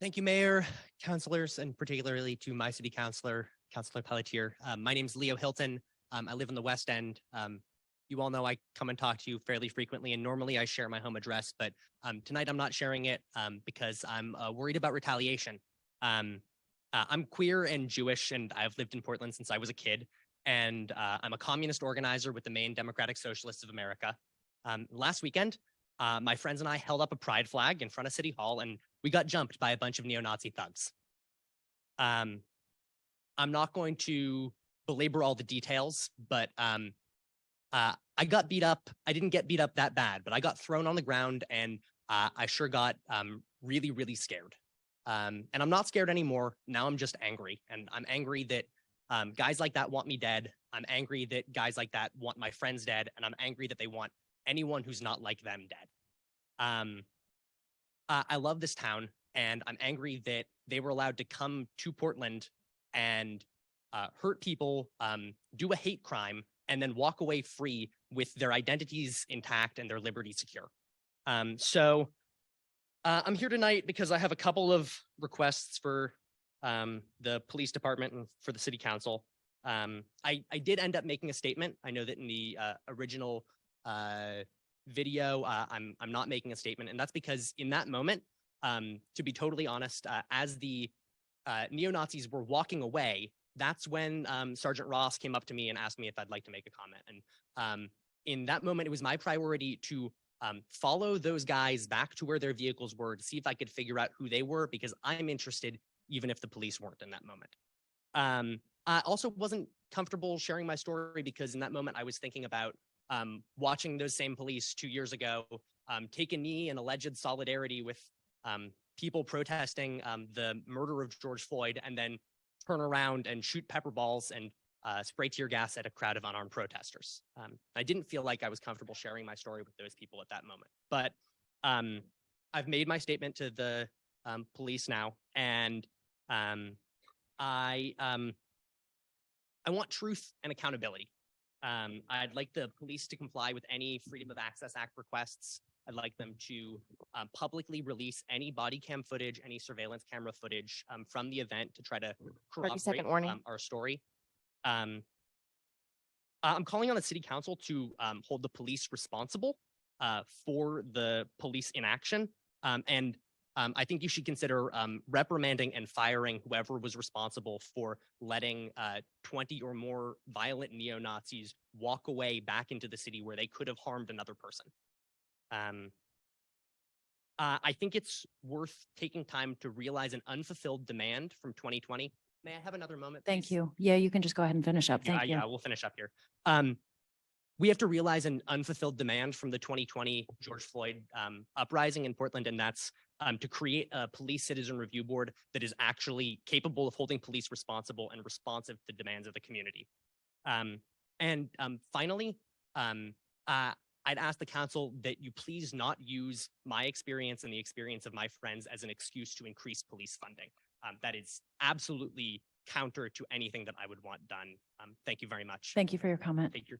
Thank you, Mayor, councilors, and particularly to my city councilor, Councilor Pelletier. My name is Leo Hilton. I live in the West End. You all know I come and talk to you fairly frequently, and normally I share my home address, but tonight I'm not sharing it because I'm worried about retaliation. I'm queer and Jewish, and I've lived in Portland since I was a kid, and I'm a communist organizer with the Maine Democratic Socialists of America. Last weekend, my friends and I held up a pride flag in front of City Hall, and we got jumped by a bunch of neo-Nazi thugs. I'm not going to belabor all the details, but I got beat up. I didn't get beat up that bad, but I got thrown on the ground, and I sure got really, really scared. And I'm not scared anymore. Now I'm just angry, and I'm angry that guys like that want me dead. I'm angry that guys like that want my friends dead, and I'm angry that they want anyone who's not like them dead. I love this town, and I'm angry that they were allowed to come to Portland and hurt people, do a hate crime, and then walk away free with their identities intact and their liberty secure. So I'm here tonight because I have a couple of requests for the police department and for the city council. I did end up making a statement. I know that in the original video, I'm not making a statement, and that's because in that moment, to be totally honest, as the neo-Nazis were walking away, that's when Sergeant Ross came up to me and asked me if I'd like to make a comment. And in that moment, it was my priority to follow those guys back to where their vehicles were to see if I could figure out who they were, because I'm interested even if the police weren't in that moment. I also wasn't comfortable sharing my story because in that moment I was thinking about watching those same police 2 years ago take a knee in alleged solidarity with people protesting the murder of George Floyd, and then turn around and shoot pepper balls and spray tear gas at a crowd of unarmed protesters. I didn't feel like I was comfortable sharing my story with those people at that moment, but I've made my statement to the police now, and I want truth and accountability. I'd like the police to comply with any Freedom of Access Act requests. I'd like them to publicly release any body cam footage, any surveillance camera footage from the event to try to corroborate our story. I'm calling on the city council to hold the police responsible for the police inaction. And I think you should consider reprimanding and firing whoever was responsible for letting 20 or more violent neo-Nazis walk away back into the city where they could have harmed another person. I think it's worth taking time to realize an unfulfilled demand from 2020. May I have another moment, please? Thank you. Yeah, you can just go ahead and finish up. Thank you. Yeah, we'll finish up here. We have to realize an unfulfilled demand from the 2020 George Floyd uprising in Portland, and that's to create a police citizen review board that is actually capable of holding police responsible and responsive to demands of the community. Finally, I'd ask the council that you please not use my experience and the experience of my friends as an excuse to increase police funding. That is absolutely counter to anything that I would want done. Thank you very much. Thank you for your comment. Thank you.